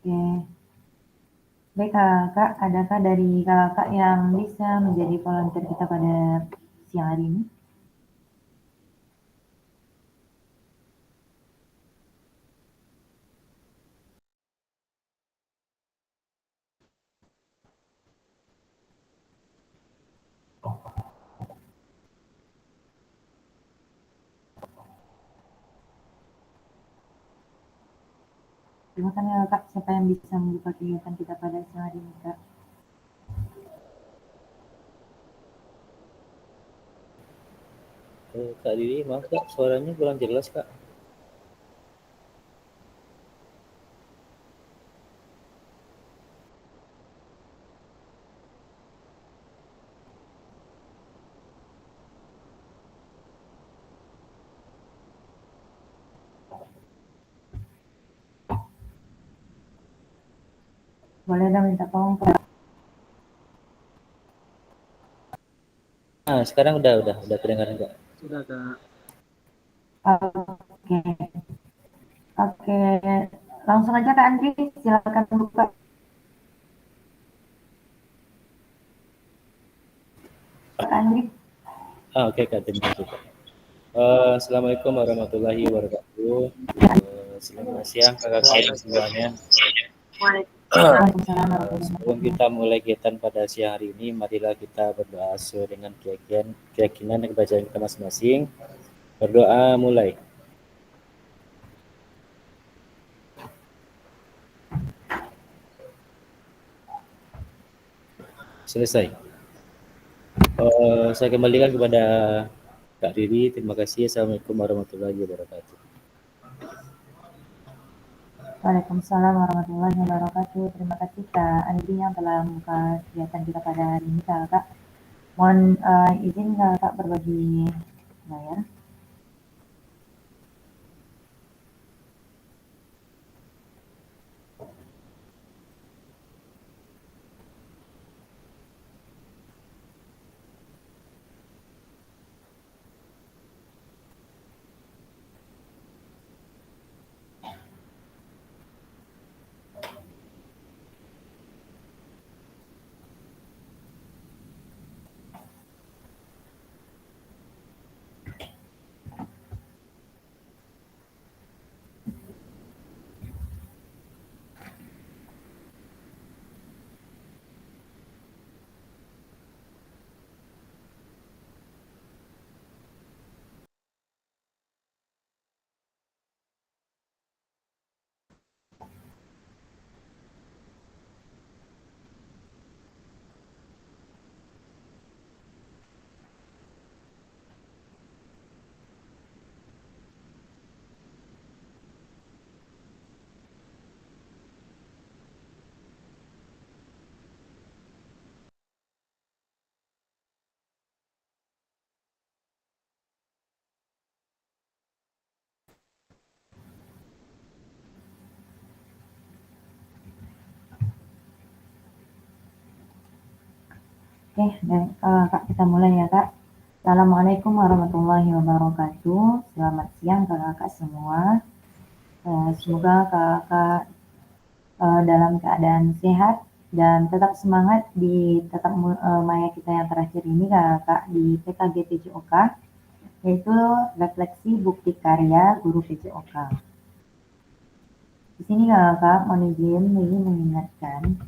Oke. Baik Kakak, adakah dari Kakak yang bisa menjadi volunteer kita pada siang hari ini? Silakan ya Kak, siapa yang bisa membuka kegiatan kita pada siang hari ini Kak? Kak Didi, maaf Kak, suaranya kurang jelas Kak. Boleh dong minta tolong Kak? Nah, sekarang udah kedengaran Kak. Sudah Kak. Oke, oke. Langsung aja Kak Andri, silakan buka. Kak Andri. Oke Kak, terima kasih Kak. Assalamualaikum warahmatullahi wabarakatuh. Selamat siang kakak-kakak semuanya. Waalaikumsalam warahmatullahi Sebelum wabarakatuh. kita mulai kegiatan pada siang hari ini, marilah kita berdoa sesuai dengan keyakinan dan kepercayaan kita masing-masing. Berdoa mulai. Selesai. Saya kembalikan kepada Kak Riri. Terima kasih. Assalamualaikum warahmatullahi wabarakatuh. Waalaikumsalam warahmatullahi wabarakatuh. Terima kasih Kak Andri yang telah membuka kegiatan kita pada hari ini Kak. Mohon izin Kak berbagi layar. Oke, baik. Kak, kita mulai ya, Kak. Assalamualaikum warahmatullahi wabarakatuh. Selamat siang Kakak semua. Semoga Kakak dalam keadaan sehat dan tetap semangat di tetap maya kita yang terakhir ini Kakak di PKG PJOK, yaitu refleksi bukti karya guru PJOK. Di sini Kakak mohon izin ini mengingatkan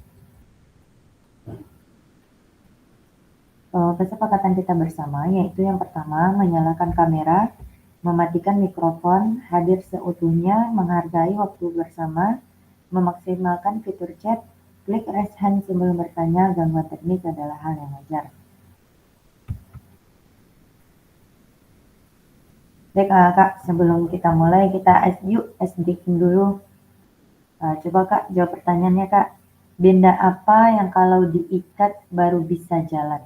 kesepakatan kita bersama, yaitu yang pertama, menyalakan kamera, mematikan mikrofon, hadir seutuhnya, menghargai waktu bersama, memaksimalkan fitur chat, klik raise hand sebelum bertanya, gangguan teknis adalah hal yang wajar. Baik Kak, sebelum kita mulai, kita ice breaking dulu. Coba Kak, jawab pertanyaannya Kak. Benda apa yang kalau diikat baru bisa jalan?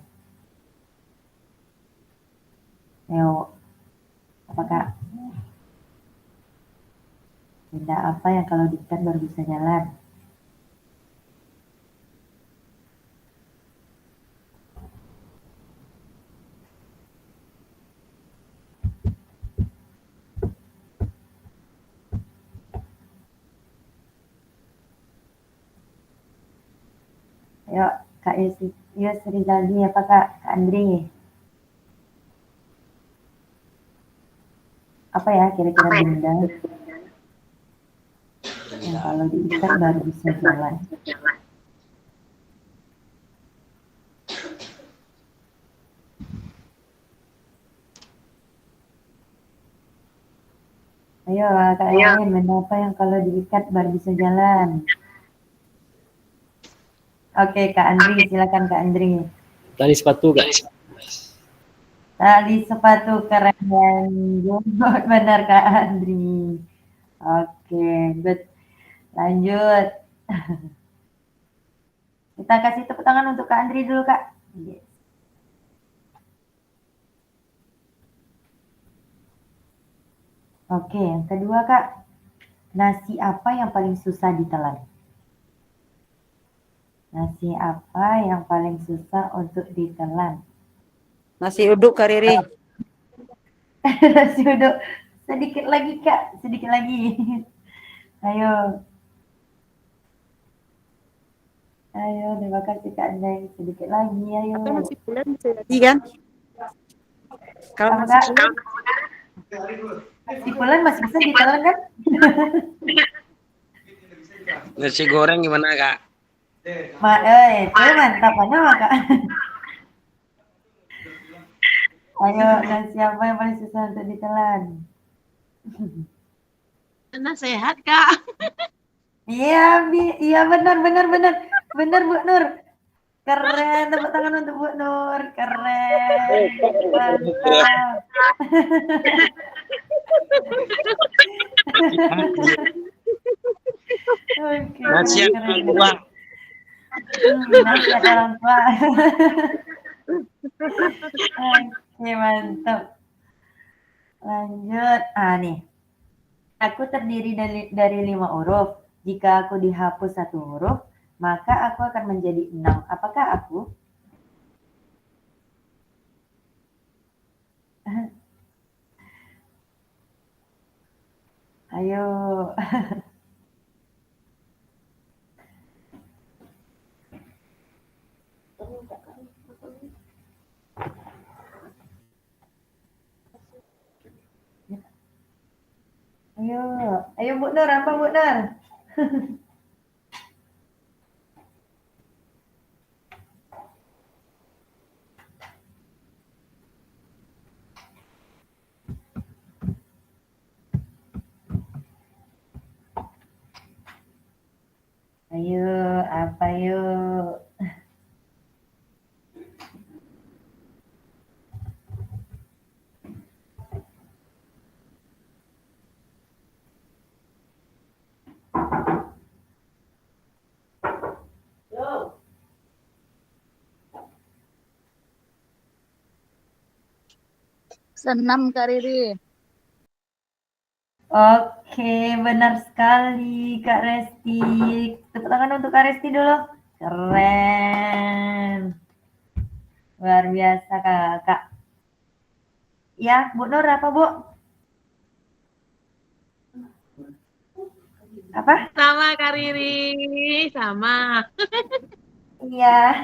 Ayo, apa Kak? Benda apa yang kalau diikat baru bisa jalan? Yuk, Kak Yus Rizaldi apa Kak? Kak Andri. Apa ya kira-kira benda yang kalau diikat baru bisa jalan? Ayo Kak lain, benda apa yang kalau diikat baru bisa jalan? Oke Kak Andri, silakan Kak Andri. Tali sepatu Kak. Tali sepatu, keren. Benar Kak Andri. Oke, good. Lanjut. Kita kasih tepuk tangan untuk Kak Andri dulu Kak. Yes. Oke, yang kedua Kak. Nasi apa yang paling susah ditelan? Nasi apa yang paling susah untuk ditelan? Nasi uduk Kak Riri. Nasi uduk. Sedikit lagi Kak, sedikit lagi. Ayo. Ayo, terima kasih Kak Neng. Sedikit lagi, ayo. Atau nasi bulan bisa jadi kan? Kalau Apa, nasi Kak? bulan, Nasi bulan masih bisa ditelan kan? Nasi goreng gimana Kak? Itu mantap mana Kak? Ayo, nasi apa yang paling susah untuk ditelan? Sehat Kak. Iya, iya benar benar Bu Nur. Keren, tepuk tangan untuk Bu Nur. Keren, mantap. Oke, Nasi keren, orang keren. tua. Nasi ada orang tua. Oke, mantap. Lanjut. Nih. Aku terdiri dari 5 huruf. Jika aku dihapus 1 huruf, maka aku akan menjadi 6. Apakah aku? Ayo. Ayo, ayo Bu Nur, apa Bu Nur? Ayo, apa yuk? Senam Kak Riri. Oke, benar sekali Kak Resti. Tepuk tangan untuk Kak Resti dulu. Keren. Luar biasa Kak. Ya, Bu Nur apa Bu? Apa? Sama Kak Riri, sama. Iya.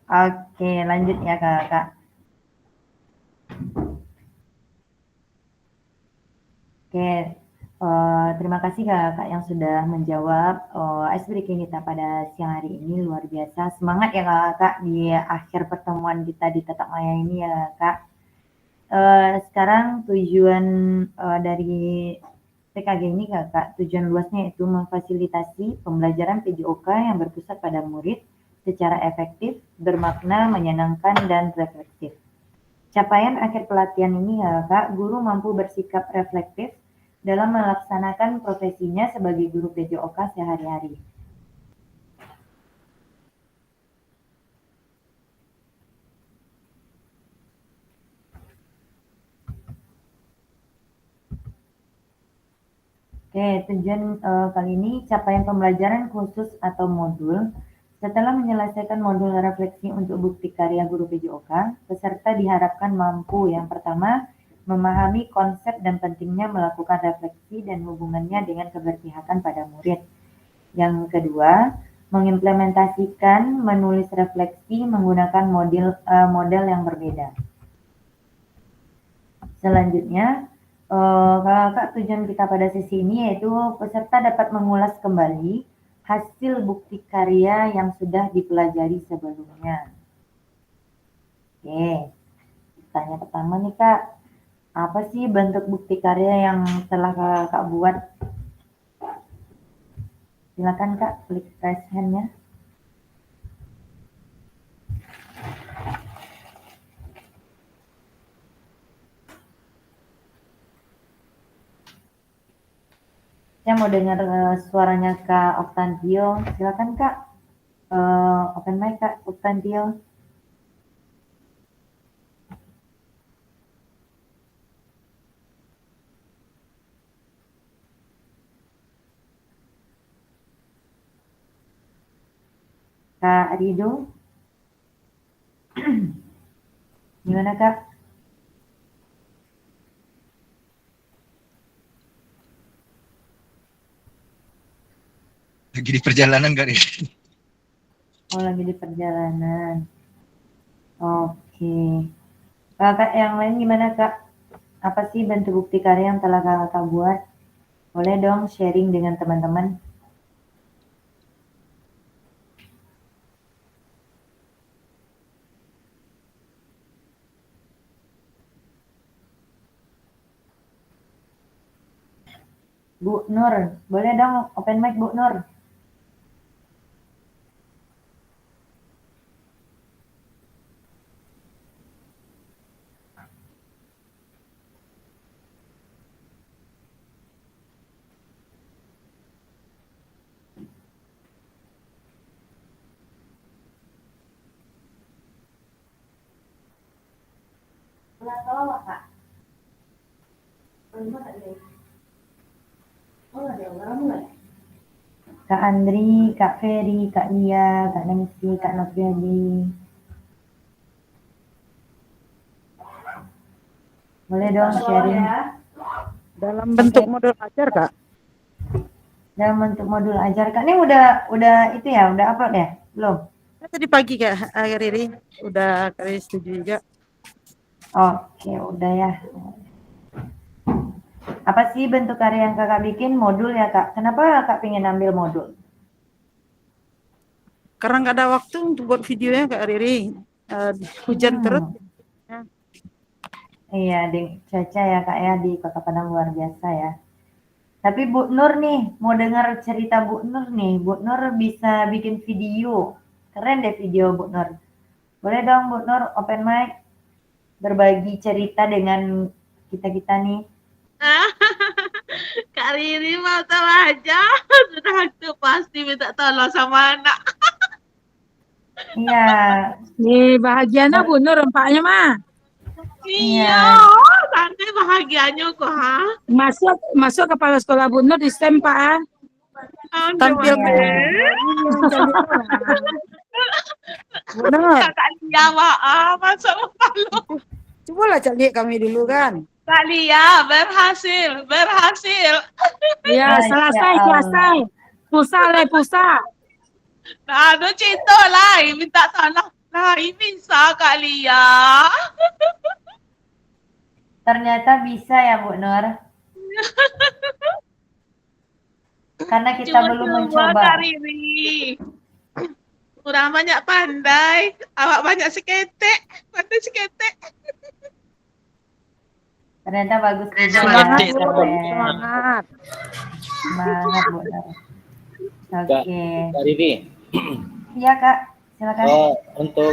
Oke, lanjut ya Kak. Oke, terima kasih Kak yang sudah menjawab ice breaking kita pada siang hari ini. Luar biasa. Semangat ya Kak di akhir pertemuan kita di Tatap Maya ini ya Kak. Sekarang tujuan dari PKG ini Kak, tujuan luasnya itu memfasilitasi pembelajaran PJOK yang berpusat pada murid secara efektif, bermakna, menyenangkan, dan reflektif. Capaian akhir pelatihan ini ya Kak, guru mampu bersikap reflektif dalam melaksanakan profesinya sebagai guru PJOK sehari-hari. Oke, tujuan kali ini capaian pembelajaran khusus atau modul. Setelah menyelesaikan modul refleksi untuk bukti karya guru PJOK, peserta diharapkan mampu yang pertama, memahami konsep dan pentingnya melakukan refleksi dan hubungannya dengan keberpihakan pada murid. Yang kedua, mengimplementasikan menulis refleksi menggunakan model yang berbeda. Selanjutnya, kakak tujuan kita pada sesi ini yaitu peserta dapat mengulas kembali hasil bukti karya yang sudah dipelajari sebelumnya. Oke, tanya pertama nih Kak, apa sih bentuk bukti karya yang telah kakak buat? Silakan Kak, klik raise hand-nya. Saya mau dengar suaranya Kak Oktantio. Silakan Kak. Open mic Kak Oktantio. Kak Rido. Gimana Kak? Lagi di perjalanan kali. Oh, lagi di perjalanan. Oke. Kakak yang lain gimana Kak? Apa sih bentuk bukti karya yang telah kakak buat? Boleh dong sharing dengan teman-teman. Bu Nur, boleh dong open mic Bu Nur. Kak. Kak Andri, Kak Ferry, Kak Lia, Kak Nancy, Kak Noviadi. Boleh dong sharing. Dalam bentuk modul ajar, Kak. Dalam bentuk modul ajar. Kak, ini udah itu ya, udah upload ya? Belum? Tadi pagi Kak Riri udah kali setuju juga. Oke, udah ya. Apa sih bentuk karya yang kakak bikin? Modul ya Kak. Kenapa kakak pengen ambil modul? Karena nggak ada waktu untuk buat videonya Kak Riri. Hujan terus. Iya, di cuaca ya Kak ya di Kota Padang luar biasa ya. Tapi Bu Nur nih, mau dengar cerita Bu Nur nih. Bu Nur bisa bikin video. Keren deh video Bu Nur. Boleh dong Bu Nur open mic berbagi cerita dengan kita-kita nih. Kak Riri mah tahu aja. Sudah itu pasti minta tolong sama anak. Iya. Bahagianya Bu Nur rempaknya mah. Iya, nanti bahagianya kok, ha? Masuk kepala sekolah Bu Nur di STEM Pak. Tampil Bu Nur. Kakak Lia, maaf, masuk kepala. Coba lah cari kami dulu kan. Kak Lia, berhasil. Ya, selesai. Pusa. Nah, aduh cinta lah, minta tolong. Nah, ini bisa Kak Lia. Ternyata bisa ya Bu Nur. Karena kita belum mencoba. Kak Riri. Kurang banyak pandai. Awak banyak siketek. Pandai siketek. Ternyata bagus juga Semangat, ya. Semangat. Semangat Bu Nur. Oke. Kak Riri. Iya Kak, silakan. Untuk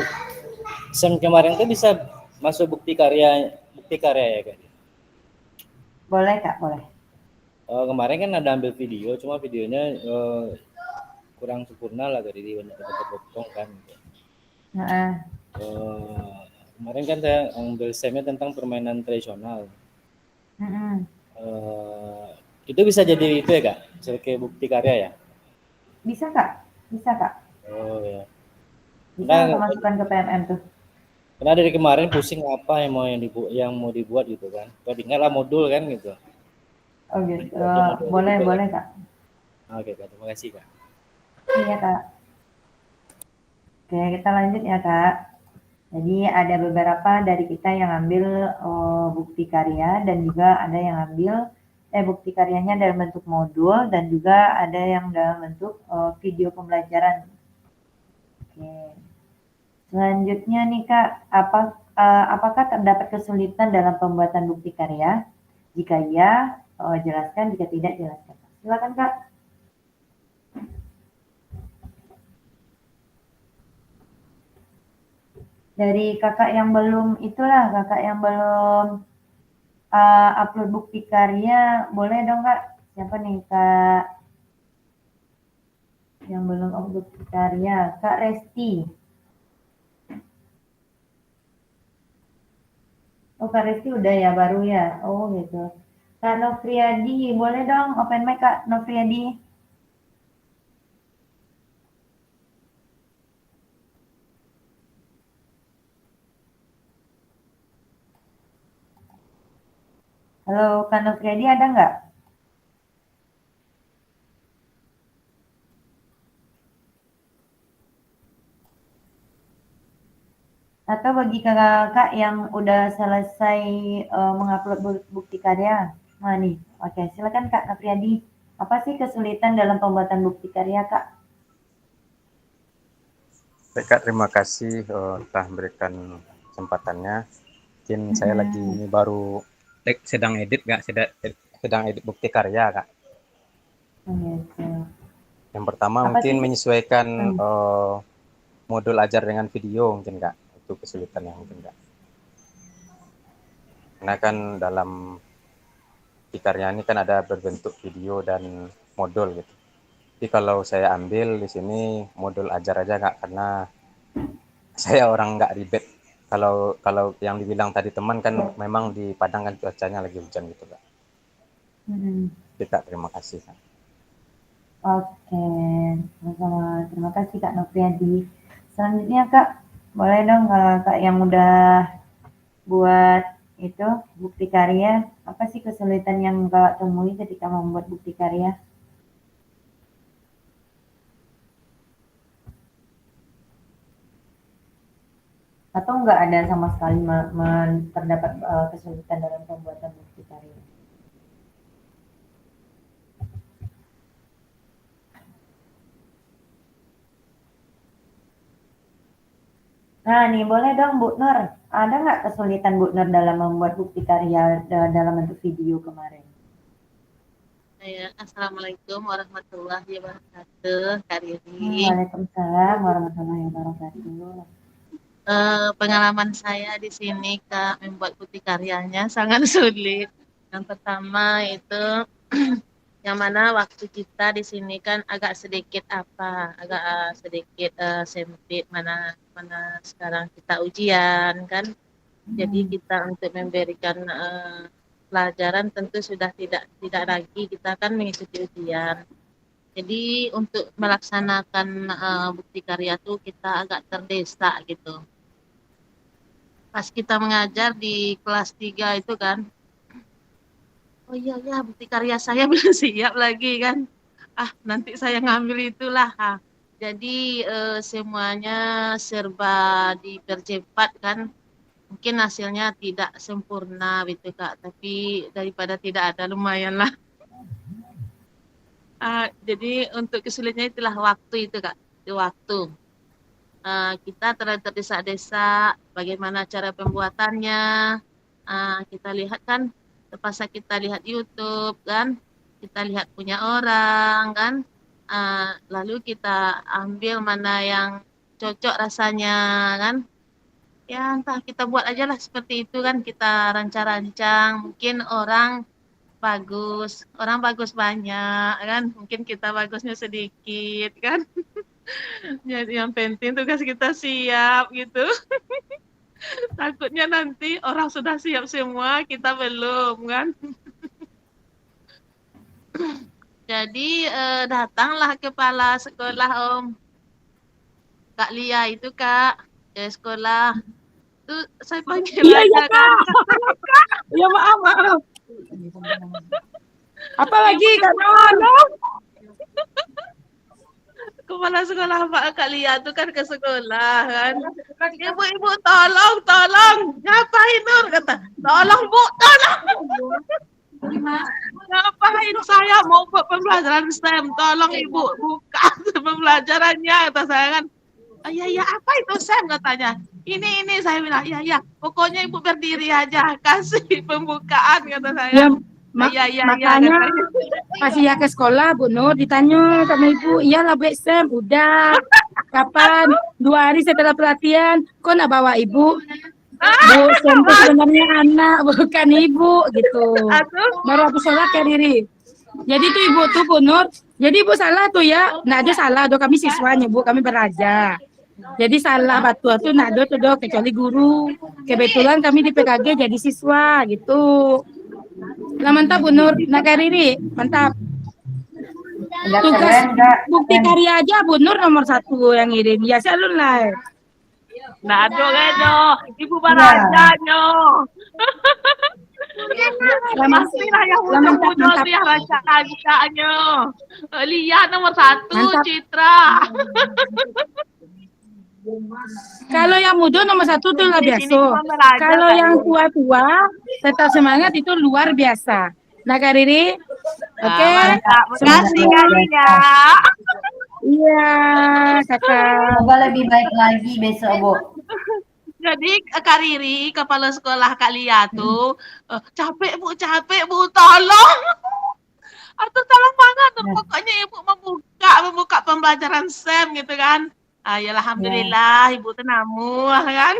SEM kemarin tuh bisa masuk bukti karya ya Kak? Boleh Kak, boleh. Kemarin kan ada ambil video, cuma videonya kurang sempurna lah Kak Riri, banyak potong kan. Kemarin kan saya ambil SEM-nya tentang permainan tradisional. Itu bisa jadi itu ya kak, sebagai bukti karya ya. Bisa Kak, bisa Kak. Oh ya. Bisa Nah, Kakak masukkan ke PMM tuh. karena dari kemarin pusing apa yang mau dibuat gitu kan. Kok tinggal modul kan gitu. Oh gitu, Baca modul boleh juga kan. boleh Kak. Oke kak, terima kasih kak. Iya Kak. Oke, kita lanjut ya Kak. Jadi ada beberapa dari kita yang ambil bukti karya dan juga ada yang ambil bukti karyanya dalam bentuk modul dan juga ada yang dalam bentuk video pembelajaran. Oke. Selanjutnya nih Kak, apakah terdapat kesulitan dalam pembuatan bukti karya? Jika iya, jelaskan. Jika tidak, jelaskan. Silakan Kak. Dari kakak yang belum itulah, kakak yang belum upload bukti karya, boleh dong Kak? Siapa nih Kak yang belum upload bukti karya? Kak Resti. Oh Kak Resti udah ya, baru ya? Oh gitu. Kak Novriadi, boleh dong open mic Kak Novriadi? Halo Kak Novriadi, ada nggak? Atau bagi kakak yang udah selesai mengupload bukti karya? Nah nih, oke silakan Kak Novriadi. Apa sih kesulitan dalam pembuatan bukti karya Kak? Baik Kak, terima kasih telah memberikan kesempatannya. Mungkin saya lagi ini baru sedang edit Kak, sedang edit bukti karya Kak. Gitu. Yang pertama Apa mungkin sih? menyesuaikan modul ajar dengan video mungkin Kak. Itu kesulitan yang mungkin Kak. Karena kan dalam bukti karya ini kan ada berbentuk video dan modul gitu. Jadi kalau saya ambil di sini modul ajar aja Kak, karena saya orang nggak ribet. Kalau yang dibilang tadi teman kan memang di Padang kan cuacanya lagi hujan gitu Kak. Kita terima kasih Kak. Oke, sama-sama. Terima kasih Kak Nopriadi. Selanjutnya Kak, boleh dong Kak yang udah buat itu bukti karya, apa sih kesulitan yang Kak temui ketika membuat bukti karya? Atau nggak ada sama sekali terdapat kesulitan dalam pembuatan bukti karya? Nah nih boleh dong Bu Nur, ada nggak kesulitan Bu Nur dalam membuat bukti karya dalam bentuk video kemarin? Ya, Assalamualaikum warahmatullahi wabarakatuh, Kak Riri. Waalaikumsalam warahmatullahi wabarakatuh. Pengalaman saya di sini Kak membuat bukti karyanya sangat sulit. Yang pertama itu yang mana waktu kita di sini kan agak sedikit sedikit sempit, mana sekarang kita ujian kan. Jadi kita untuk memberikan pelajaran tentu sudah tidak lagi kita kan mengikuti ujian. Jadi untuk melaksanakan bukti karya itu kita agak terdesak gitu. Pas kita mengajar di kelas 3 itu kan, oh iya ya bukti karya saya belum siap lagi kan. Nanti saya ngambil itulah. Jadi semuanya serba dipercepat kan. Mungkin hasilnya tidak sempurna gitu Kak, tapi daripada tidak ada lumayan lah. Jadi untuk kesulitannya itulah waktu itu Kak, di waktu. Kita terdesak-desak bagaimana cara pembuatannya. Kita lihat kan, terpaksa kita lihat YouTube kan, kita lihat punya orang kan, lalu kita ambil mana yang cocok rasanya kan. Ya entah kita buat aja lah seperti itu kan, kita rancang-rancang, mungkin orang bagus banyak kan, mungkin kita bagusnya sedikit kan. Jadi yang penting tugas kita siap gitu. Takutnya nanti orang sudah siap semua, kita belum kan. Jadi datanglah kepala sekolah Om. Kak Lia itu Kak ke sekolah. Tuh saya panggil Iya, aja kan. Ya maaf, maaf. Apa lagi Kak Non? Kepala sekolah Pak Kak Lia tuh kan ke sekolah kan. Ibu-ibu tolong, tolong. Ngapain Nur? Kata, tolong Bu, tolong. Ngapain saya mau buat pembelajaran STEM? Tolong Ibu buka pembelajarannya. Kata saya kan. Ya apa itu STEM katanya. Ini saya bilang, ya pokoknya Ibu berdiri aja. Kasih pembukaan kata saya. Ya, makanya pas ya ke sekolah Bu Nur ditanya sama ibu, iyalah Bu Sam, udah kapan 2 hari setelah pelatihan kok nak bawa ibu? Bu Sam itu sebenarnya anak bukan ibu gitu. Baru aku sholat ya Riri. Jadi tuh ibu tuh Bu Nur, jadi ibu salah tuh ya, nak ada salah tuh kami siswanya Bu, kami belajar. Jadi salah batu tuh nak ada tuh dok kecuali guru. Kebetulan kami di PKG jadi siswa gitu. Lah mantap Bu Nur, nak Riri, mantap. Udah Tugas keren, Kak. bukti karya aja Bu Nur nomor 1 yang ngirim. Biasa lu lah. Nah, Ibu barajanya. Pastilah yang muda-muda dia raja-rajanya. Lihat nomor 1, Mantap. Citra. Kalau yang muda nomor 1 tuh lah biasa. Kalau yang tua-tua tetap semangat itu luar biasa. Nah Kak Riri, oke. Makasih kali ya. Iya, kakak. Semoga lebih baik lagi besok, Bu. Jadi Kak Riri, kepala sekolah Kak Lia tuh, capek Bu, tolong. Atau tolong banget, pokoknya Ibu membuka pembelajaran STEM gitu kan. Ya alhamdulillah Ibu tenamu kan.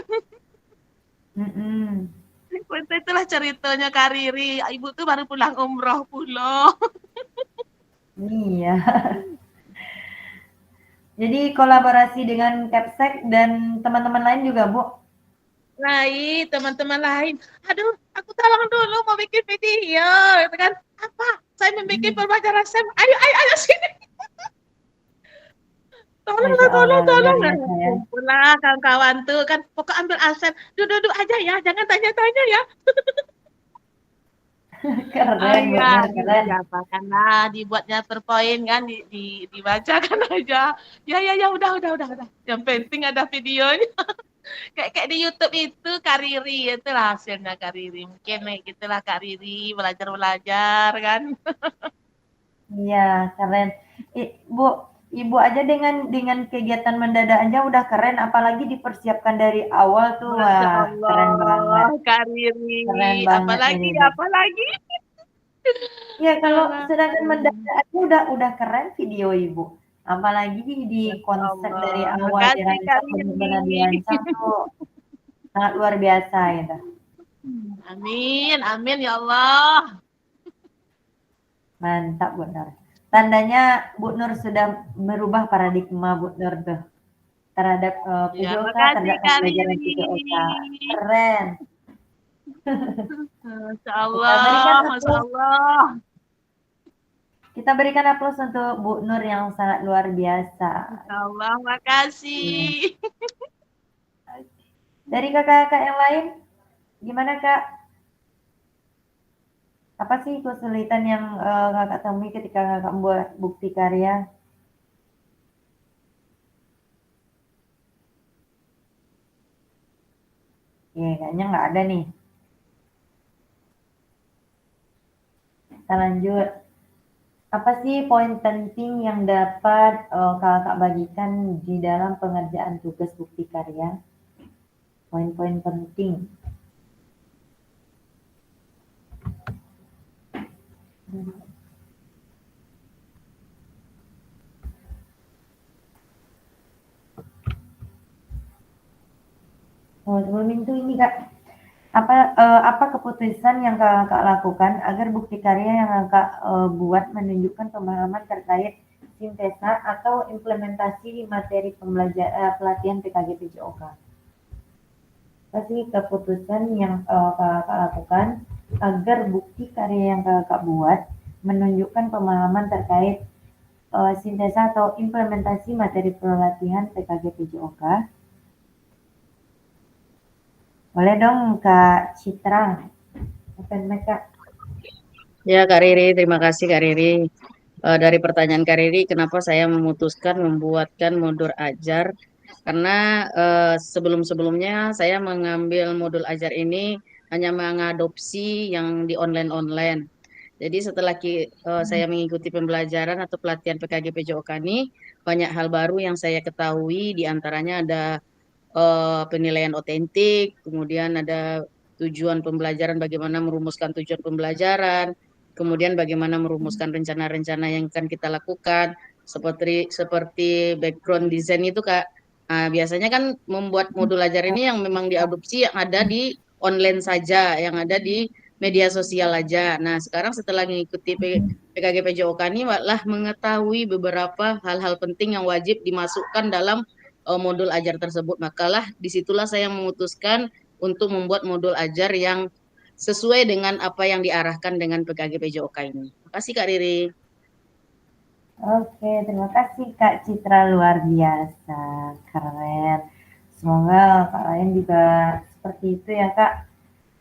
Itulah ceritanya Kak Riri. Ibu tuh baru pulang umroh pula. Iya. Jadi kolaborasi dengan Capsek dan teman-teman lain juga, Bu? Lain, teman-teman lain. Aduh, aku tolong dulu mau bikin video, gitu kan. Apa? Saya membuat pembelajaran STEM. Ayo sini. Tolong. Kumpullah kawan-kawan tuh kan. Pokok ambil absen. Duduk aja ya, jangan tanya-tanya ya. Keren, keren. Karena dibuatnya per poin kan, dibacakan aja. Ya, udah. Yang penting ada videonya. Kayak di YouTube itu Kak Riri, itulah hasilnya Kak Riri. Mungkin gitulah Kak Riri, belajar kan. Iya, keren. Bu, Ibu aja dengan kegiatan mendadak aja udah keren, apalagi dipersiapkan dari awal tuh. Wah, keren banget. Kak Riri. Keren banget. Apalagi. Ya, kalau sedangkan mendadak aja udah keren video Ibu. Apalagi di konsep dari awal dirancang benar-benar dirancang tuh sangat luar biasa gitu. Amin ya Allah. Mantap Bu Nur. Tandanya Bu Nur sudah merubah paradigma Bu Nur tuh terhadap PJOK, terhadap pembelajaran PJOK. Keren. Masya Allah. Kita berikan aplaus untuk Bu Nur yang sangat luar biasa. Masya Allah, makasih. Dari kakak-kakak yang lain, gimana Kak? Apa sih kesulitan yang kakak temui ketika kakak membuat bukti karya? Kayaknya nggak ada nih. Kita lanjut. Apa sih poin penting yang dapat kakak bagikan di dalam pengerjaan tugas bukti karya? Poin-poin penting. Sebelum itu ini Kak, apa keputusan yang kakak lakukan agar bukti karya yang kakak buat menunjukkan pemahaman terkait sintesa atau implementasi materi pelatihan PKG PJOK? Apa sih keputusan yang kakak lakukan agar bukti karya yang kakak buat menunjukkan pemahaman terkait sintesa atau implementasi materi pelatihan PKG PJOK. Boleh dong Kak Citra, open mic Kak. Ya Kak Riri, terima kasih Kak Riri. Dari pertanyaan Kak Riri, kenapa saya memutuskan membuatkan modul ajar? Karena sebelum-sebelumnya saya mengambil modul ajar ini hanya mengadopsi yang di online-online. Jadi setelah saya mengikuti pembelajaran atau pelatihan PKG PJOK ini, banyak hal baru yang saya ketahui, di antaranya ada penilaian otentik, kemudian ada tujuan pembelajaran, bagaimana merumuskan tujuan pembelajaran, kemudian bagaimana merumuskan rencana-rencana yang akan kita lakukan, seperti background design itu Kak. Nah, biasanya kan membuat modul ajar ini yang memang diadopsi yang ada di online saja, yang ada di media sosial aja. Nah, sekarang setelah mengikuti PKG PJOK ini malah mengetahui beberapa hal-hal penting yang wajib dimasukkan dalam modul ajar tersebut. Makalah disitulah saya memutuskan untuk membuat modul ajar yang sesuai dengan apa yang diarahkan dengan PKG PJOK ini. Terima kasih Kak Riri. Oke, terima kasih Kak Citra, luar biasa, keren. Semoga Kak lain juga seperti itu ya Kak.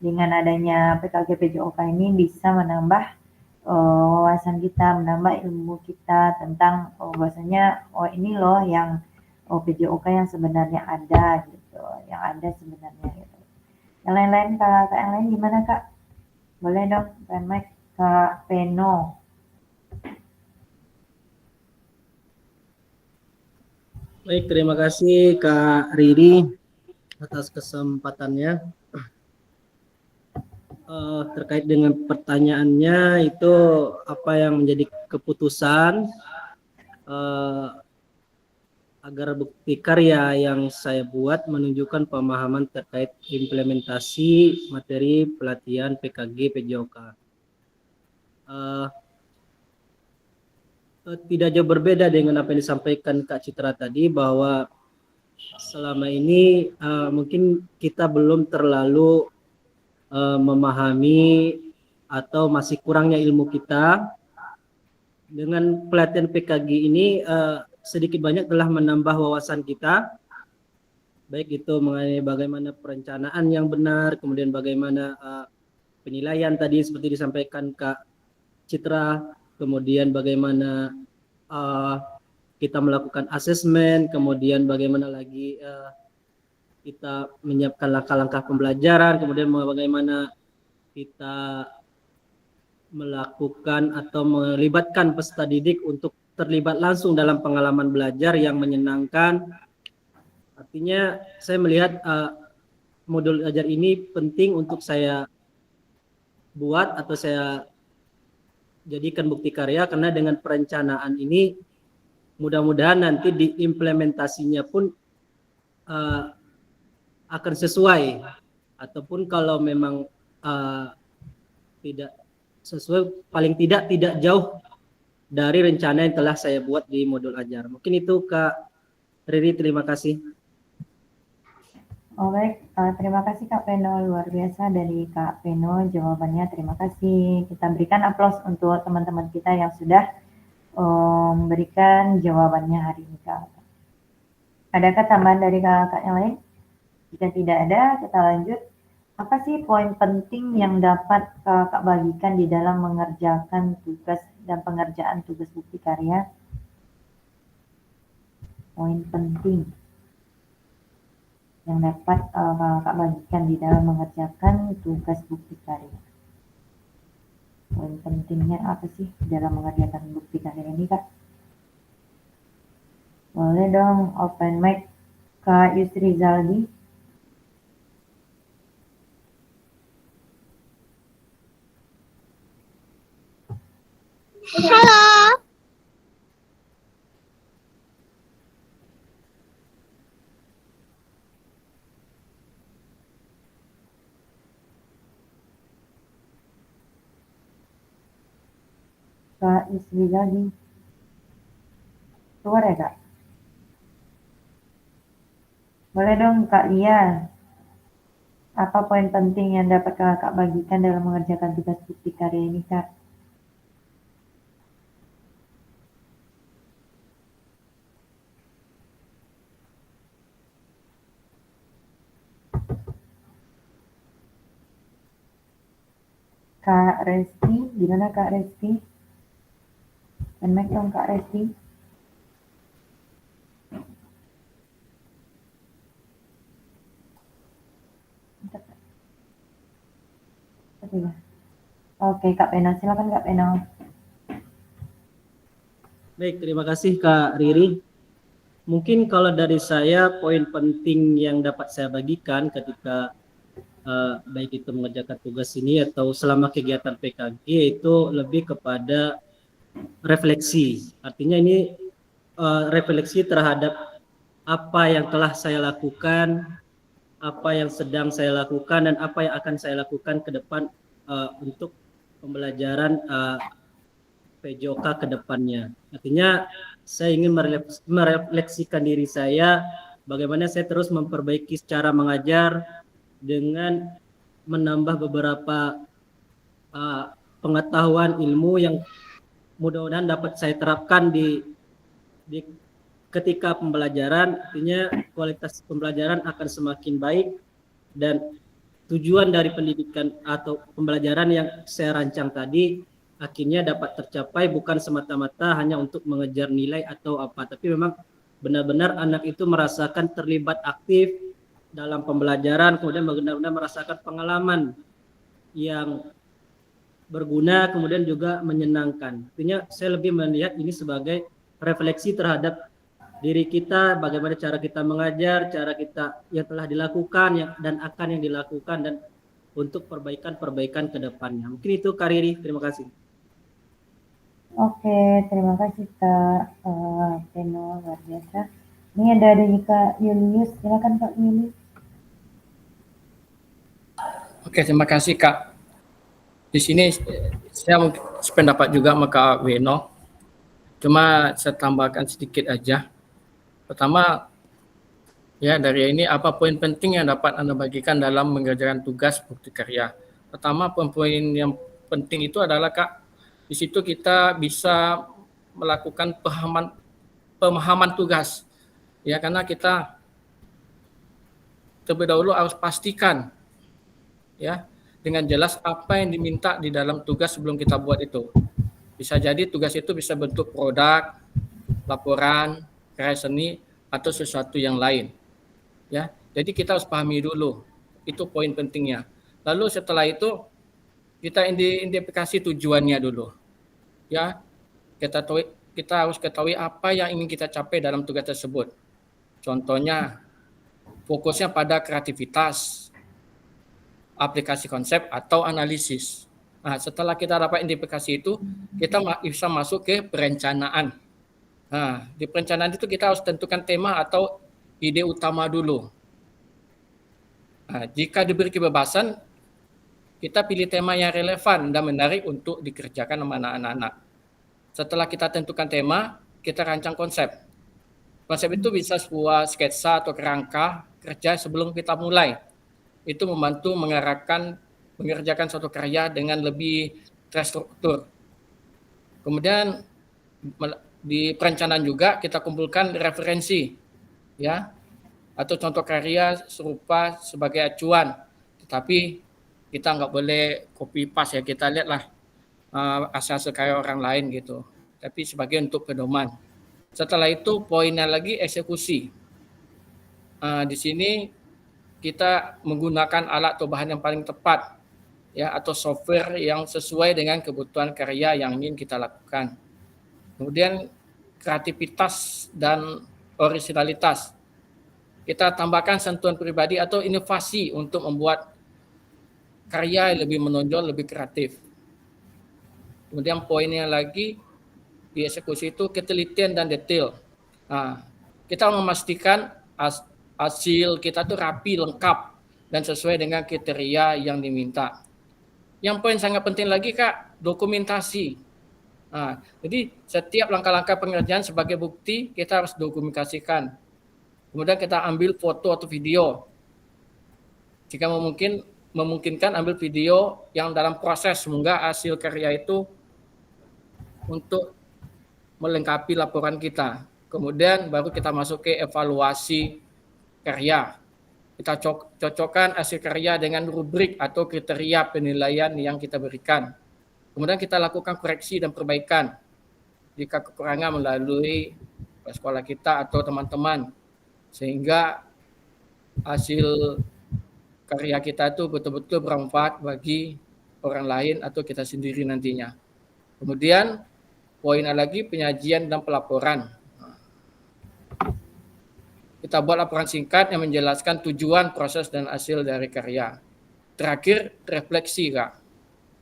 Dengan adanya PKG PJOK ini bisa menambah wawasan kita, menambah ilmu kita tentang bahwasanya ini loh yang PJOK yang sebenarnya ada gitu, yang ada sebenarnya gitu. Yang lain-lain Kak yang lain gimana Kak? Boleh dong, open mic Kak Peno. Baik, terima kasih Kak Riri atas kesempatannya. Terkait dengan pertanyaannya itu apa yang menjadi keputusan agar bukti karya yang saya buat menunjukkan pemahaman terkait implementasi materi pelatihan PKG PJOK. Tidak jauh berbeda dengan apa yang disampaikan Kak Citra tadi, bahwa selama ini mungkin kita belum terlalu memahami atau masih kurangnya ilmu kita. Dengan pelatihan PKG ini sedikit banyak telah menambah wawasan kita, baik itu mengenai bagaimana perencanaan yang benar, kemudian bagaimana penilaian tadi seperti disampaikan Kak Citra, kemudian bagaimana kita melakukan asesmen, kemudian bagaimana lagi kita menyiapkan langkah-langkah pembelajaran, kemudian bagaimana kita melakukan atau melibatkan peserta didik untuk terlibat langsung dalam pengalaman belajar yang menyenangkan. Artinya saya melihat modul ajar ini penting untuk saya buat atau saya jadikan bukti karya, karena dengan perencanaan ini mudah-mudahan nanti diimplementasinya pun akan sesuai, ataupun kalau memang tidak sesuai, paling tidak jauh dari rencana yang telah saya buat di modul ajar. Mungkin itu Kak Riri, terima kasih. Baik, terima kasih Kak Peno, luar biasa dari Kak Peno jawabannya, terima kasih. Kita berikan aplaus untuk teman-teman kita yang sudah memberikan jawabannya hari ini Kak. Adakah tambahan dari Kak yang lain? Jika tidak ada, kita lanjut. Apa sih poin penting yang dapat Kakak bagikan di dalam mengerjakan tugas dan pengerjaan tugas bukti karya? Poin penting yang dapat Kakak bagikan di dalam mengerjakan tugas bukti karya. Poin pentingnya apa sih dalam mengerjakan bukti karya ini Kak? Boleh dong open mic Kak Yusri Zaldi. Halo. Kak Yusri Zaldi. Keluar ya Kak? Boleh dong Kak Lia. Apa poin penting yang dapat Kakak bagikan dalam mengerjakan tugas bukti karya ini Kak? Kak Resti, gimana Kak Resti? Mic dong Kak Resti. Oke Kak Pena, silakan Kak Pena. Baik, terima kasih Kak Riri. Mungkin kalau dari saya poin penting yang dapat saya bagikan ketika baik itu mengerjakan tugas ini atau selama kegiatan PKG itu lebih kepada refleksi. Artinya ini refleksi terhadap apa yang telah saya lakukan, apa yang sedang saya lakukan, dan apa yang akan saya lakukan ke depan untuk pembelajaran PJOK ke depannya. Artinya saya ingin merefleksikan diri saya, bagaimana saya terus memperbaiki cara mengajar dengan menambah beberapa pengetahuan ilmu yang mudah-mudahan dapat saya terapkan di ketika pembelajaran. Artinya kualitas pembelajaran akan semakin baik dan tujuan dari pendidikan atau pembelajaran yang saya rancang tadi akhirnya dapat tercapai, bukan semata-mata hanya untuk mengejar nilai atau apa, tapi memang benar-benar anak itu merasakan terlibat aktif dalam pembelajaran, kemudian benar-benar merasakan pengalaman yang berguna, kemudian juga menyenangkan. Artinya saya lebih melihat ini sebagai refleksi terhadap diri kita, bagaimana cara kita mengajar, cara kita yang telah dilakukan dan akan yang dilakukan, dan untuk perbaikan ke depannya. Mungkin itu Kak Riri, terima kasih. Oke, terima kasih Kak Peno, luar biasa. Ini ada dari Kak Julius, silakan Kak Julius. Oke, terima kasih Kak. Di sini saya sependapat juga sama Kak Weno. Cuma saya tambahkan sedikit aja. Pertama, ya dari ini apa poin penting yang dapat Anda bagikan dalam mengerjakan tugas bukti karya. Pertama, poin yang penting itu adalah Kak, di situ kita bisa melakukan pemahaman tugas. Ya, karena kita terlebih dahulu harus pastikan ya dengan jelas apa yang diminta di dalam tugas sebelum kita buat itu. Bisa jadi tugas itu bisa bentuk produk, laporan, karya seni, atau sesuatu yang lain. Ya, jadi kita harus pahami dulu. Itu poin pentingnya. Lalu setelah itu kita identifikasi tujuannya dulu. Ya, kita harus ketahui apa yang ingin kita capai dalam tugas tersebut. Contohnya, fokusnya pada kreativitas, aplikasi konsep, atau analisis. Nah, setelah kita dapat identifikasi itu, kita bisa masuk ke perencanaan. Nah, di perencanaan itu kita harus tentukan tema atau ide utama dulu. Nah, jika diberi kebebasan, kita pilih tema yang relevan dan menarik untuk dikerjakan sama anak-anak. Setelah kita tentukan tema, kita rancang konsep. Konsep itu bisa sebuah sketsa atau kerangka kerja sebelum kita mulai. Itu membantu mengerjakan suatu karya dengan lebih terstruktur. Kemudian di perencanaan juga kita kumpulkan referensi, ya, atau contoh karya serupa sebagai acuan. Tetapi kita nggak boleh copy paste ya, kita lihatlah asal-asal karya orang lain gitu. Tapi sebagai untuk pedoman. Setelah itu poinnya lagi eksekusi. Di sini kita menggunakan alat atau bahan yang paling tepat, ya, atau software yang sesuai dengan kebutuhan karya yang ingin kita lakukan. Kemudian kreativitas dan originalitas. Kita tambahkan sentuhan pribadi atau inovasi untuk membuat karya yang lebih menonjol, lebih kreatif. Kemudian poinnya lagi di eksekusi itu ketelitian dan detail. Kita memastikan hasil kita tuh rapi, lengkap, dan sesuai dengan kriteria yang diminta. Yang poin sangat penting lagi Kak, dokumentasi. Jadi setiap langkah-langkah pengerjaan sebagai bukti kita harus dokumentasikan. Kemudian kita ambil foto atau video. Jika memungkinkan ambil video yang dalam proses semoga hasil karya itu untuk melengkapi laporan kita. Kemudian baru kita masuk ke evaluasi karya. kita cocokkan hasil karya dengan rubrik atau kriteria penilaian yang kita berikan. Kemudian kita lakukan koreksi dan perbaikan jika kekurangan melalui sekolah kita atau teman-teman, sehingga hasil karya kita itu betul-betul bermanfaat bagi orang lain atau kita sendiri nantinya. Kemudian poin lagi penyajian dan pelaporan. Kita buat laporan singkat yang menjelaskan tujuan, proses, dan hasil dari karya. Terakhir, refleksi, Kak.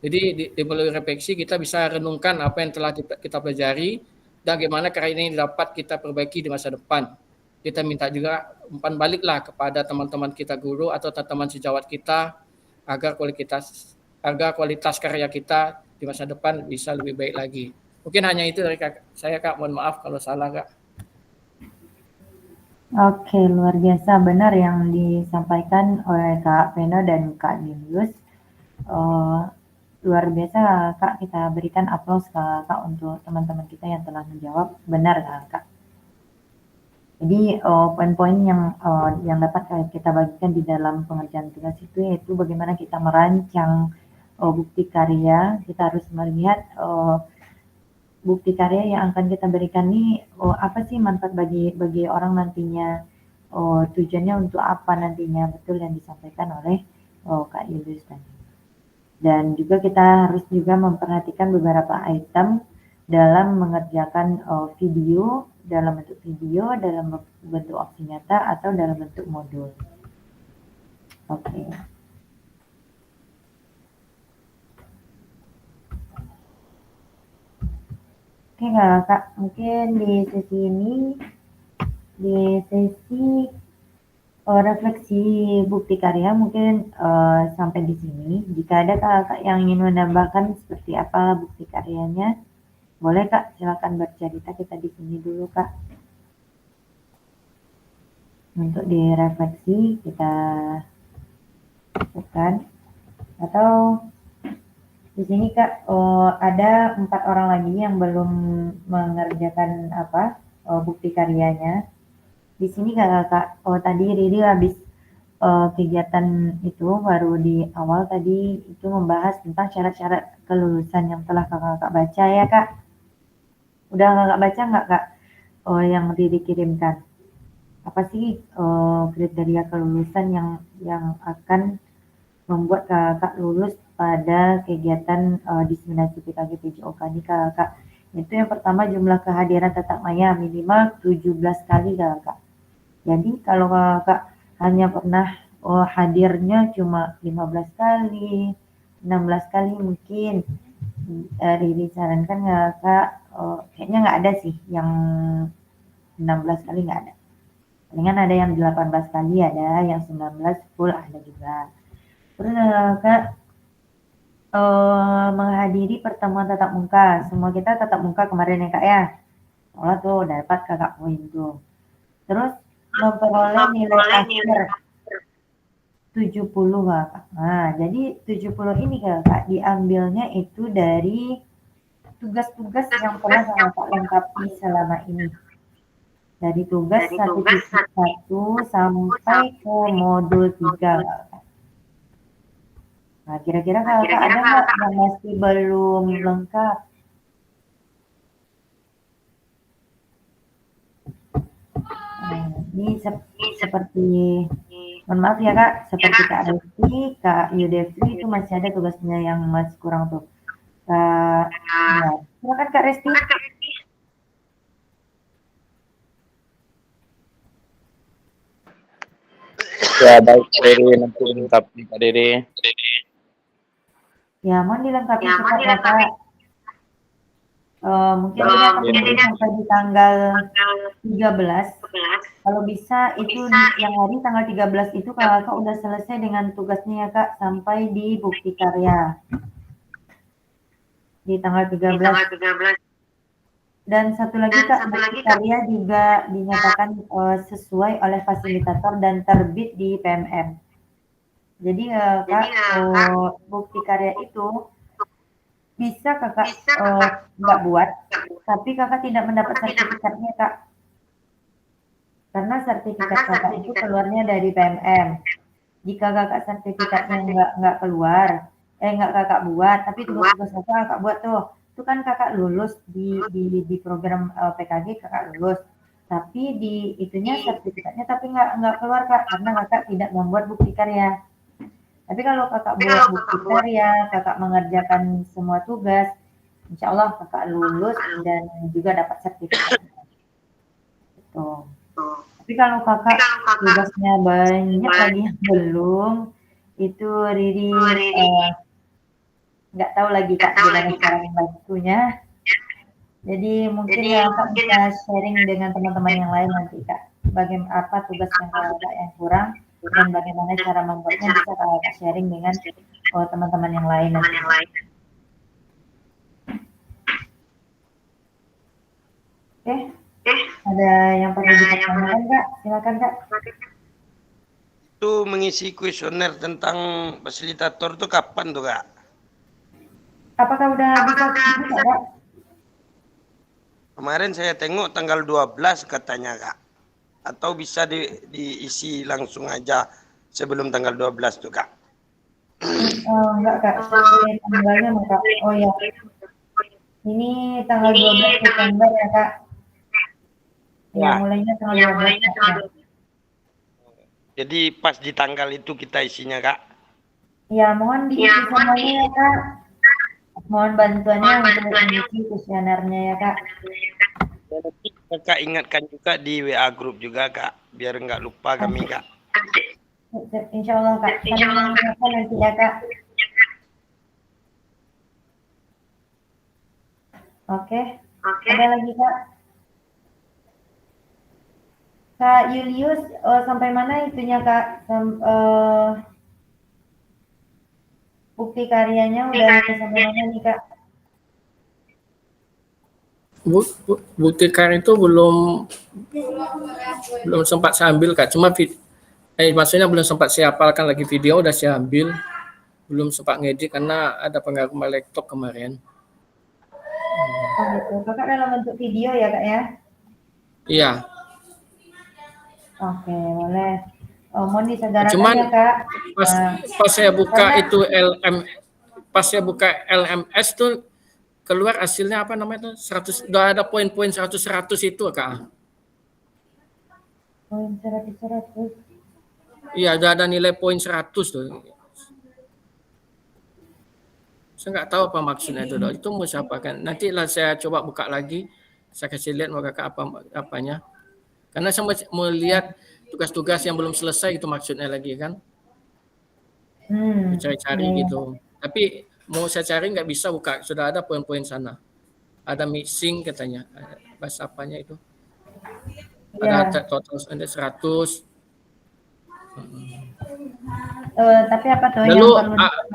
Jadi melalui refleksi kita bisa renungkan apa yang telah kita pelajari dan bagaimana karya ini dapat kita perbaiki di masa depan. Kita minta juga umpan baliklah kepada teman-teman kita guru atau teman sejawat kita agar kualitas karya kita di masa depan bisa lebih baik lagi. Mungkin hanya itu dari saya, Kak. Mohon maaf kalau salah, Kak. Oke, luar biasa, benar yang disampaikan oleh Kak Veno dan Kak Julius. Luar biasa, Kak. Kita berikan aplaus ke Kak untuk teman-teman kita yang telah menjawab. Benar, Kak. Jadi poin-poin yang dapat kita bagikan di dalam pengerjaan tugas itu yaitu bagaimana kita merancang bukti karya. Kita harus melihat bukti karya yang akan kita berikan ini apa sih manfaat bagi orang nantinya, tujuannya untuk apa nantinya, betul yang disampaikan oleh Kak Julius tadi. Dan juga kita harus juga memperhatikan beberapa item dalam mengerjakan video, dalam bentuk video, dalam bentuk opsi nyata, atau dalam bentuk modul. Oke. Oke Kak, mungkin di sesi ini, di sesi refleksi bukti karya mungkin sampai di sini. Jika ada Kak yang ingin menambahkan seperti apa bukti karyanya, boleh Kak, silakan bercerita. Kita di sini dulu Kak. Untuk direfleksi kita lakukan. Atau di sini Kak, ada 4 orang lagi yang belum mengerjakan bukti karyanya. Di sini Kak, tadi Riri habis kegiatan itu baru di awal tadi itu membahas tentang syarat-syarat kelulusan yang telah Kakak baca ya Kak. Udah Kakak baca nggak Kak? Yang Riri kirimkan. Apa sih kriteria kelulusan yang akan membuat Kakak lulus pada kegiatan diseminasi PKG PJOK ini Kak. Itu yang pertama, jumlah kehadiran tatap maya minimal 17 kali Kak. Jadi kalau Kakak hanya pernah hadirnya cuma 15 kali, 16 kali mungkin Riri sarankan Kakak kayaknya nggak ada sih yang 16 kali, nggak ada. Palingan ada yang 18 kali, ada yang 19 full ada juga. Terus Kak menghadiri pertemuan tatap muka. Semua kita tatap muka kemarin ya Kak ya. Allah tuh dapat Kakak poin tuh. Terus memperoleh nilai akhir 70 Kak. Nah, jadi 70 ini Kak diambilnya itu dari tugas-tugas yang pernah Kakak lengkapi selama ini. Dari tugas 1.1 sampai ke modul 3 Kak. Nah, kira-kira Kakak ada nggak yang masih belum lengkap? Ini seperti, mohon maaf ya Kak, seperti Kak Resti, Kak Yudevri itu masih ada tugasnya yang masih kurang tuh. Kak, ya. Silakan Kak Resti. Ya baik Kak Riri, nanti dilengkapi Kak Riri. Ya, mohon dilengkapi cepat ya Kak. Mungkin ini akan menunggu sampai di tanggal 13. Kalau bisa itu yang hari tanggal 13 itu Kakak udah selesai dengan tugasnya ya Kak, sampai di bukti karya. Di tanggal 13. Dan satu lagi Kak, bukti karya juga dinyatakan sesuai oleh fasilitator dan terbit di PMM. Jadi Kak, bukti karya itu bisa Kakak nggak buat, tapi Kakak tidak mendapat sertifikatnya Kak. Karena sertifikat kakak itu keluarnya dari PMM. Jika kakak sertifikatnya nggak keluar, nggak kakak buat, tapi tugas-tugas kakak buat tuh, itu kan kakak lulus di program PKG kakak lulus. Tapi di itunya sertifikatnya tapi nggak keluar kak, karena kakak tidak membuat bukti karya. Tapi kalau kakak buat bukti karya, kakak mengerjakan semua tugas, insya Allah kakak lulus dan juga dapat sertifikat. Gitu. Tapi kalau kakak tugasnya banyak lagi yang belum, itu Riri nggak tahu lagi kak gimana cara membantunya. Jadi mungkin ya kak bisa sharing dengan teman-teman yang lain nanti kak, bagaimana apa tugas yang kakak yang kurang dan bagaimana cara membuatnya bisa kakak sharing dengan teman-teman yang lain nanti. Oke. Ada yang perlu ditanyakan kak? Silakan kak. Itu mengisi kuesioner tentang fasilitator itu kapan tuh kak? Apakah udah bisa kak? Kemarin saya tengok tanggal 12 katanya kak. Atau bisa diisi langsung aja sebelum tanggal 12 tuh kak? Enggak kak, sesuai tanggalnya kak. Oh ya, ini tanggal 12 September ya kak. Ya, mulainya tanggal 12 kak. Jadi pas di tanggal itu kita isinya kak? Ya, mohon diisi semuanya ya kak. Mohon bantuannya untuk mengisi kuesionernya ya kak. Nanti kakak ingatkan juga di WA grup juga kak, biar nggak lupa kami kak. Insya Allah kak, saling mengingatkan nanti ya kak. Oke. Ada lagi kak? Kak Julius, sampai mana itunya kak? Bukti karyanya udah sampai mana nih kak? Bukti karya itu belum sempat saya ambil kak, cuma maksudnya belum sempat saya hafalkan lagi, video udah saya ambil, belum sempat ngedit karena ada pengaruh laptop kemarin. Oh gitu, kakak dalam bentuk video ya kak ya? Iya. Oke, boleh. Mohon disegerakan Cuman ya kak. pas saya buka itu pas saya buka LMS tuh keluar hasilnya apa namanya tuh 100, udah ada poin-poin 100 itu kak. Poin 100. Iya, udah ada nilai poin 100 tuh. Saya nggak tahu apa maksudnya itu. Itu mau siapa kan? Nanti lah saya coba buka lagi. Saya kasih lihat mau kakak apanya. Karena saya mau lihat tugas-tugas yang belum selesai itu maksudnya lagi kan. Cari-cari gitu. Tapi mau saya cari nggak bisa buka. Sudah ada poin-poin sana. Ada missing katanya. Bahasa apanya itu. Ada total ada 100. Tapi apa tuh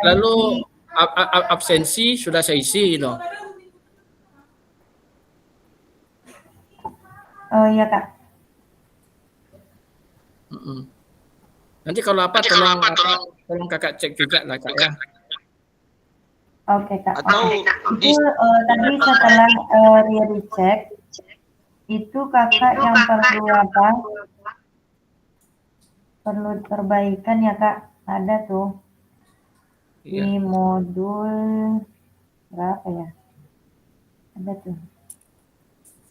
lalu absensi sudah saya isi gitu. Oh iya kak. Nanti kalau apa tolong kakak cek juga lah kak ya. Oke kak. Itu tadi setelah re-check itu kakak yang perlu apa? Perlu perbaikan ya kak. Ada tuh di modul berapa ya? Ada tuh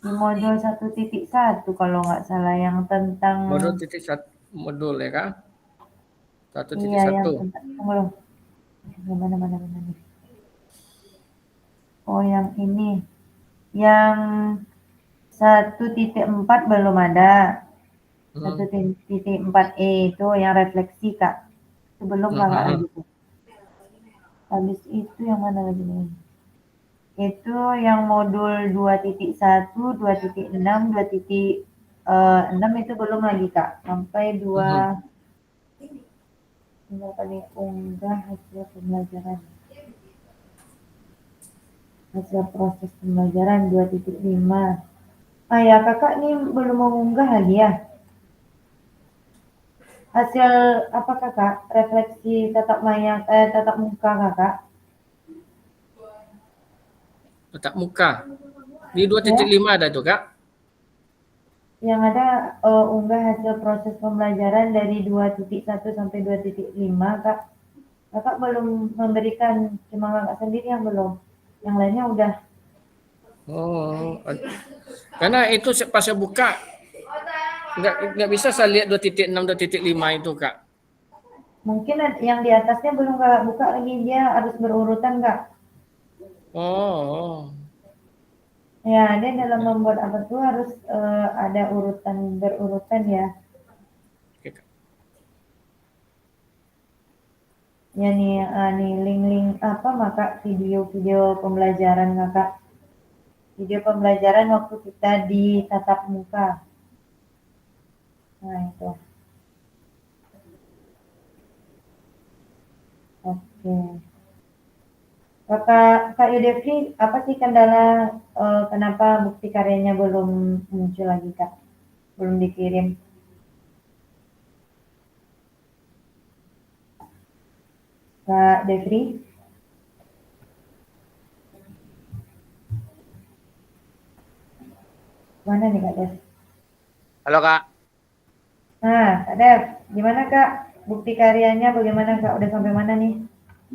di modul 1.1 kalau nggak salah yang tentang modul ya kak? 1.1. Iya yang tentang mana nih? Oh yang ini yang 1.4 belum ada. 1.4E itu yang refleksi kak. Sebelum kakak lagi tuh. Habis itu yang mana lagi nih? Itu yang modul 2.1, 2.6, 2.6 itu belum lagi kak. Sampai 2 tinggal kali unggah hasil pembelajaran. Hasil proses pembelajaran 2.5. Ya kakak nih belum mengunggah lagi ya? Hasil apa kakak? Refleksi tatap muka kakak? Tatap muka. Di 2.5 ada tuh kak? Yang ada unggah hasil proses pembelajaran dari 2.1 sampai 2.5, Kak. Kakak belum memberikan, cuma kakak sendiri yang belum. Yang lainnya udah. Oh, karena itu pas saya buka nggak bisa saya lihat 2.6 2.5 itu Kak. Mungkin yang di atasnya belum kakak buka lagi, dia harus berurutan, Kak. Oh. Ya, dia dalam membuat apa tuh harus ada urutan berurutan ya. Oke, Kak. Ya nih link-link apa maka video-video pembelajaran kakak. Video pembelajaran waktu kita di tatap muka. Nah itu. Oke. Kak Yudefri, apa sih kendala kenapa bukti karyanya belum muncul lagi Kak? Belum dikirim? Kak Devri? Mana nih Kak Dev? Halo Kak, Nah, Kak Dev, gimana Kak? Bukti karyanya bagaimana Kak? Udah sampai mana nih?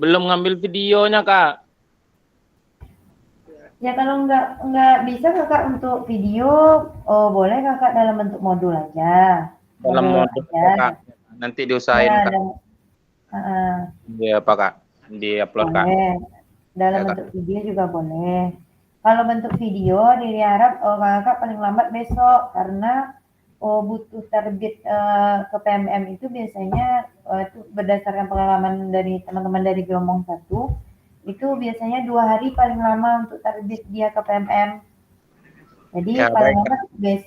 belum ngambil videonya Kak. Ya kalau nggak bisa Kakak untuk video, oh boleh Kakak dalam bentuk modul aja. Dalam modul Kak. Nanti diusahain Ya, Kak. Di apa Kak? Di upload Kak. Boleh. Dalam Ya, Kak. bentuk video juga boleh. Kalau bentuk video diharap Kakak paling lambat besok karena butuh terbit ke PMM itu biasanya itu berdasarkan pengalaman dari teman-teman dari gelombang 1 itu biasanya 2 hari paling lama untuk terbit dia ke PMM. Jadi Ya, paling baik, lambat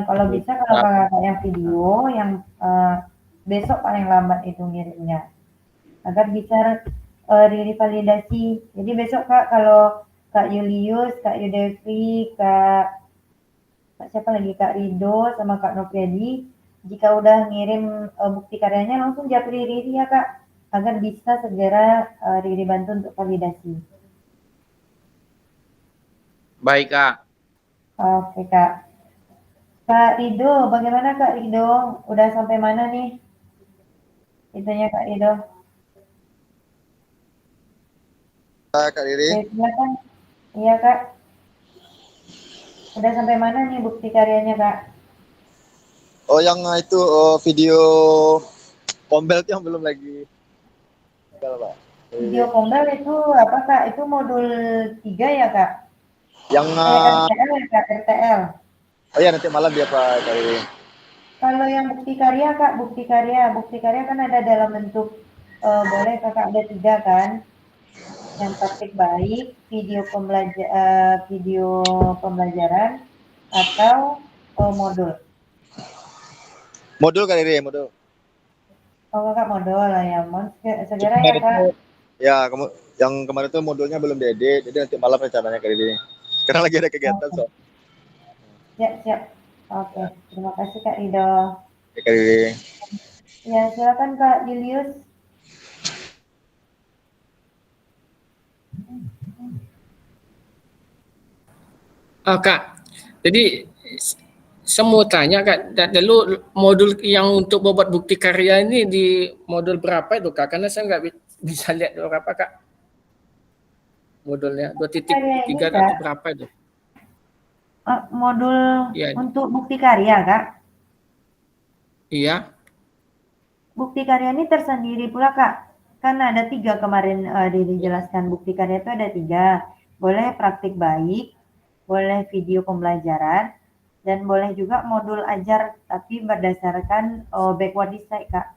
kalau bisa kalau kakak yang video yang besok paling lambat itu ngirimnya agar bisa divalidasi. Jadi besok Kak kalau Kak Julius, Kak Yudevi, Kak siapa lagi Kak Rido sama Kak Nopiadi, jika udah ngirim bukti karyanya langsung japri Riri ya Kak, agar bisa segera Riri bantu untuk validasi. Baik Kak. Oke Kak. Kak Rido, bagaimana Kak Rido? Udah sampai mana nih? Itunya Kak Rido. Kak Riri. Silakan. Iya Kak. Udah sampai mana nih bukti karyanya Kak? Oh yang itu video Pombel yang belum lagi. Pak. Video Pombel itu apa Kak? Itu modul 3 ya Kak? Yang RTL ya Kak? RTL. Oh iya nanti malam dia Pak Riri. Kalau yang bukti karya Kak, bukti karya kan ada dalam bentuk boleh Kakak ada 3 kan? Yang praktik baik, video pembelajaran atau modul. Modul Kak Riri, modul. Oh Kakak modul lah ya, segera ya Kak. Ya, yang kemarin itu modulnya belum diedit, jadi nanti malam rencananya Kak Riri. Karena lagi ada kegiatan so. Siap. Oke, terima kasih Kak Rido. Ya, Kak Riri. Ya, silakan Kak Julius. Kak, jadi saya mau tanya Kak, dulu modul yang untuk membuat bukti karya ini di modul berapa itu Kak? Karena saya nggak bisa lihat berapa Kak modulnya, 2.3 atau berapa itu? Modul ya. Untuk bukti karya Kak? Iya. Bukti karya ini tersendiri pula Kak. Kan ada 3 kemarin dijelaskan bukti karya itu ada 3. Boleh praktik baik, boleh video pembelajaran, dan boleh juga modul ajar tapi berdasarkan backward design Kak.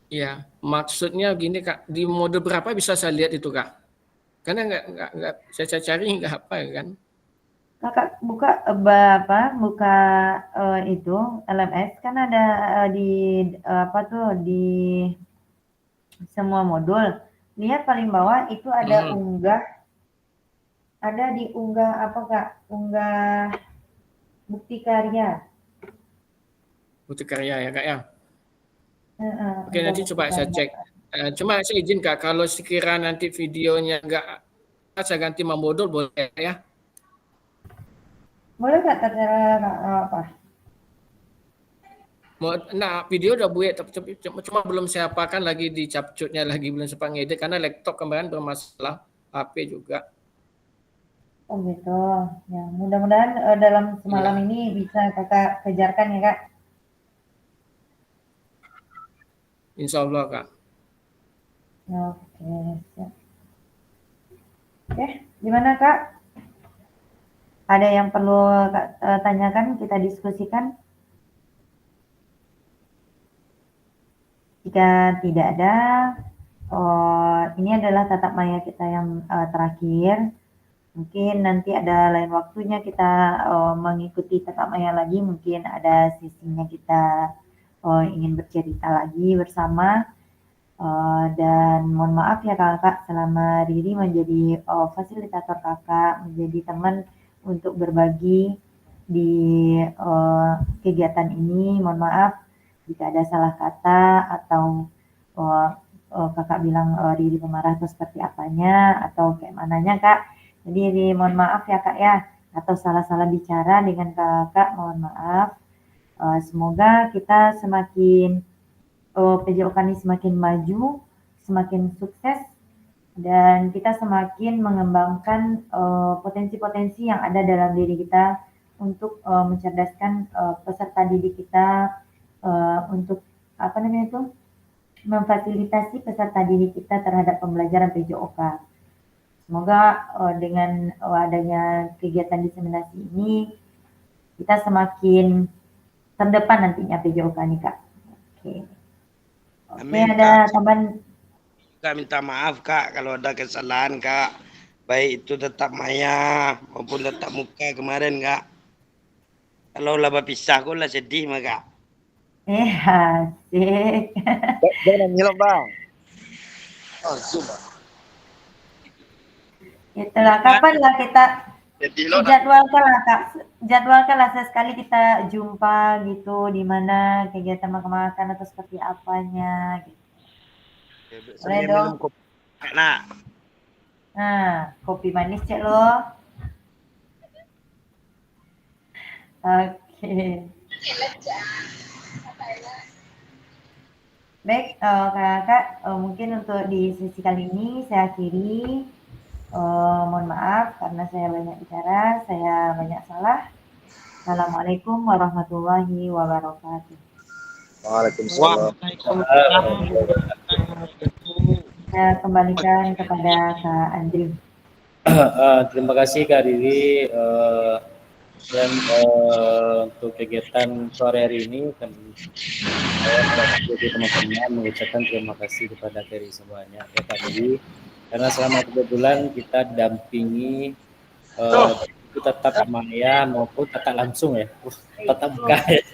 Iya, maksudnya gini Kak, di modul berapa bisa saya lihat itu Kak? Karena nggak saya cari nggak apa kan? Kakak buka itu LMS kan ada di semua modul. Lihat paling bawah itu ada unggah. Ada di unggah apa Kak? Unggah bukti karya. Bukti karya ya Kak ya? Oke, nanti coba saya cek. Cuma saya izin Kak, kalau sekiranya nanti videonya nggak saya ganti modul boleh ya? Boleh nggak terserah apa? Nah, video udah buat, tapi cuma belum saya apakan lagi di capcutnya lagi, belum sempat ngedit karena laptop kemarin bermasalah, HP juga. Oh gitu. Ya, mudah-mudahan dalam semalam ini bisa kakak kejarkan ya kak. Insya Allah kak. Oke, siap. Oke, gimana kak? Ada yang perlu kak tanyakan, kita diskusikan? Jika tidak ada, ini adalah tatap maya kita yang terakhir. Mungkin nanti ada lain waktunya kita mengikuti tatap maya lagi. Mungkin ada sisinya kita ingin bercerita lagi bersama. Dan mohon maaf ya kakak, selama Riri menjadi fasilitator kakak, menjadi teman untuk berbagi di kegiatan ini. Mohon maaf jika ada salah kata atau kakak bilang Riri pemarah atau seperti apanya atau kayak mananya kak. Jadi Riri mohon maaf ya kak ya, atau salah-salah bicara dengan kakak, mohon maaf. Semoga kita semakin PJOK ini semakin maju, semakin sukses, dan kita semakin mengembangkan potensi-potensi yang ada dalam diri kita untuk mencerdaskan peserta didik kita, untuk memfasilitasi peserta didik kita terhadap pembelajaran PJOK. Semoga dengan adanya kegiatan diseminasi ini kita semakin terdepan nantinya PJOK nih kak. Oke, ada tambahan. Kak minta maaf kak kalau ada kesalahan kak, baik itu tatap maya maupun tatap muka kemarin kak. Kalau laba pisah kok lah sedih mah kak. Asik. Jangan ngilang bang. Oh, coba. Itulah, kapan lah kita jadwalkanlah sesekali kita jumpa gitu, di mana kegiatan makan-makan atau seperti apanya gitu. Boleh dong. Nah, kopi manis cek lo. Oke. Baik, kakak, mungkin untuk di sesi kali ini saya akhiri. Mohon maaf karena saya banyak bicara, saya banyak salah. Assalamualaikum warahmatullahi wabarakatuh. Waalaikumsalam. Saya kembalikan kepada Kak Andri. Terima kasih Kak Riri. Dan untuk kegiatan sore hari ini saya jadi teman-teman mengucapkan terima kasih kepada Kak semuanya ya Kak Riri, karena selama 3 bulan kita dampingi tatap maya maupun tatap langsung ya, tatap muka ya.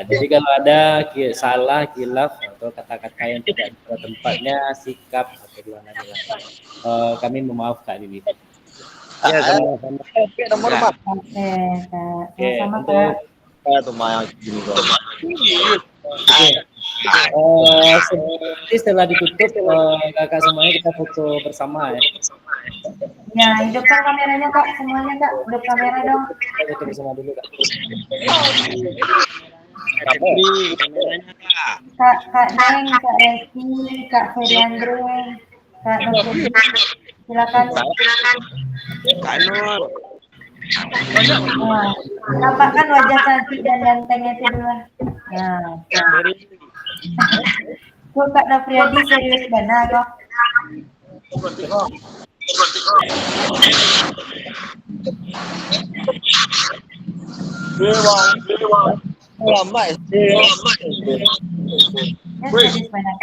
Jadi kalau ada salah, khilaf atau kata-kata yang tidak pada tempatnya, sikap atau gimana kami memaafkan ini. Ya, sama-sama. Oke, nomor 4. Oke, sama Kak. Itu mah gini kok. Seperti setelah ditutup kakak semuanya kita foto bersama ya. Ya, hidupkan kameranya Kak, semuanya Kak, hidup kamera dong. Kita foto bersama dulu Kak. Kak Neng, Kak Resti, Kak Feriandre, Kak Nurul, silakan. Kak Nur. Nampakkan wajah cantik dan gantengnya itu dulu. Nah, kok Kak Nofriadi serius benar kok. Lama. Serius benar.